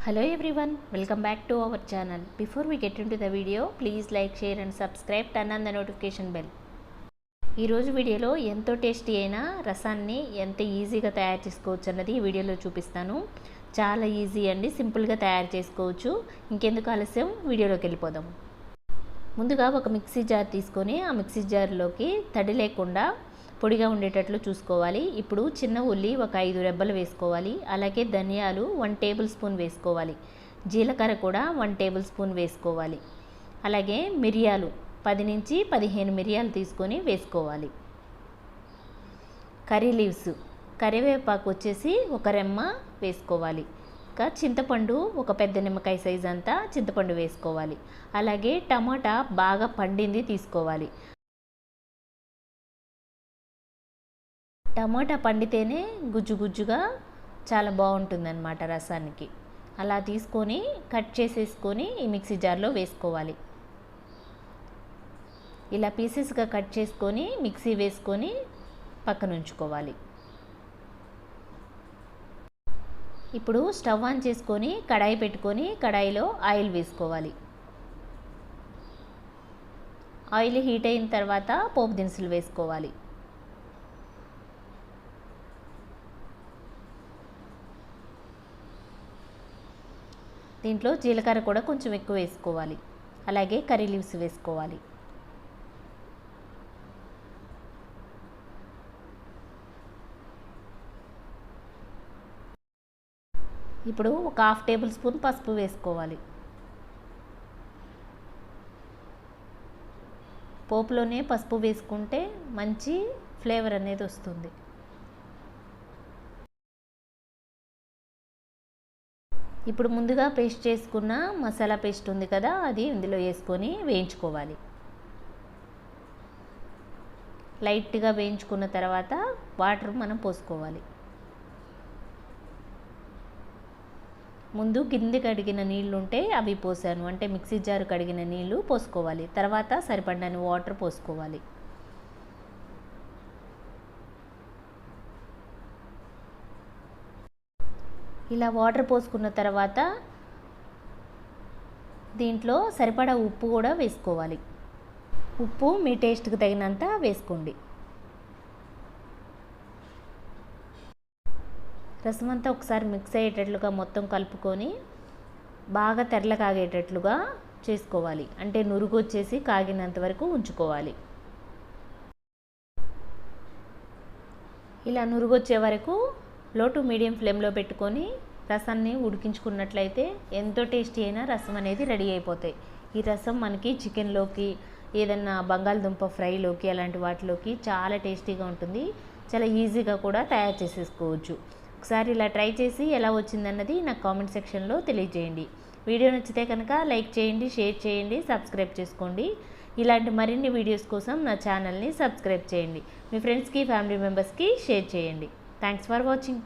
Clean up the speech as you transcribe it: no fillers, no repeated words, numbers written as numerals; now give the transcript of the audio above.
Hello everyone, welcome back to our channel. Before we get into the video, please like, share and subscribe, turn on the notification bell. ఈ రోజు వీడియోలో ఎంతో tasty అయిన రసాన్ని ఎంత ఈజీగా తయారు చేసుకోవచ్చు అన్నది ఈ వీడియోలో చూపిస్తాను. చాలా ఈజీ అండి, సింపుల్గా తయారు చేసుకోవచ్చు. ఇంకెందుకు ఆలస్యం, వీడియోలోకి వెళ్ళిపోదాం. ముందుగా ఒక మిక్సీ జార్ తీసుకొని ఆ మిక్సీ జార్లోకి తడి లేకుండా పొడిగా ఉండేటట్లు చూసుకోవాలి. ఇప్పుడు చిన్న ఉల్లి ఒక 5 రెబ్బలు వేసుకోవాలి. అలాగే ధనియాలు 1 టేబుల్ స్పూన్ వేసుకోవాలి. జీలకర్ర కూడా 1 టేబుల్ స్పూన్ వేసుకోవాలి. అలాగే మిరియాలు 10 నుంచి 15 మిరియాలు తీసుకొని వేసుకోవాలి. కర్రీ లీవ్స్, కరివేపాకు వచ్చేసి ఒక రెమ్మ వేసుకోవాలి. ఇంకా చింతపండు ఒక పెద్ద నిమ్మకాయ సైజ్ అంతా చింతపండు వేసుకోవాలి. అలాగే టమాటా బాగా పండింది తీసుకోవాలి. టమాటా పండితేనే గుజ్జు గుజ్జుగా చాలా బాగుంటుందన్నమాట రసానికి. అలా తీసుకొని కట్ చేసేసుకొని ఈ మిక్సీ జార్లో వేసుకోవాలి. ఇలా పీసెస్గా కట్ చేసుకొని మిక్సీ వేసుకొని పక్కన ఉంచుకోవాలి. ఇప్పుడు స్టవ్ ఆన్ చేసుకొని కడాయి పెట్టుకొని కడాయిలో ఆయిల్ వేసుకోవాలి. ఆయిల్ హీట్ అయిన తర్వాత పోపు దినుసులు వేసుకోవాలి. దీంట్లో జీలకర్ర కూడా కొంచెం ఎక్కువ వేసుకోవాలి. అలాగే కర్రీ లీవ్స్ వేసుకోవాలి. ఇప్పుడు ఒక 1/2 టేబుల్ స్పూన్ పసుపు వేసుకోవాలి. పోపులోనే పసుపు వేసుకుంటే మంచి ఫ్లేవర్ అనేది వస్తుంది. ఇప్పుడు ముందుగా పేస్ట్ చేసుకున్న మసాలా పేస్ట్ ఉంది కదా, అది ఇందులో వేసుకొని వేయించుకోవాలి. లైట్గా వేయించుకున్న తర్వాత వాటర్ మనం పోసుకోవాలి. ముందు గిన్నె కడిగిన నీళ్ళు ఉంటే అవి పోసాను, అంటే మిక్సీ జారు కడిగిన నీళ్ళు పోసుకోవాలి. తర్వాత సరిపడినన్ని వాటర్ పోసుకోవాలి. ఇలా వాటర్ పోసుకున్న తర్వాత దీంట్లో సరిపడా ఉప్పు కూడా వేసుకోవాలి. ఉప్పు మీ టేస్ట్కి తగినంత వేసుకోండి. రసం అంతా ఒకసారి మిక్స్ అయ్యేటట్లుగా మొత్తం కలుపుకొని బాగా తెరల కాగేటట్లుగా చేసుకోవాలి. అంటే నురుగు వచ్చేసి కాగినంత వరకు ఉంచుకోవాలి. ఇలా నురుగు వచ్చే వరకు లో టు మీడియం ఫ్లేమ్లో పెట్టుకొని రసాన్ని ఉడికించుకున్నట్లయితే ఎంతో టేస్టీ అయిన రసం అనేది రెడీ అయిపోతాయి. ఈ రసం మనకి చికెన్లోకి, ఏదన్నా బంగాళదుంప ఫ్రైలోకి, అలాంటి వాటిలోకి చాలా టేస్టీగా ఉంటుంది. చాలా ఈజీగా కూడా తయారు చేసేసుకోవచ్చు. ఒకసారి ఇలా ట్రై చేసి ఎలా వచ్చిందన్నది నాకు కామెంట్ సెక్షన్లో తెలియజేయండి. వీడియో నచ్చితే కనుక లైక్ చేయండి, షేర్ చేయండి, సబ్స్క్రైబ్ చేసుకోండి. ఇలాంటి మరిన్ని వీడియోస్ కోసం నా ఛానల్ని సబ్స్క్రైబ్ చేయండి. మీ ఫ్రెండ్స్కి, ఫ్యామిలీ మెంబర్స్కి షేర్ చేయండి. Thanks for watching.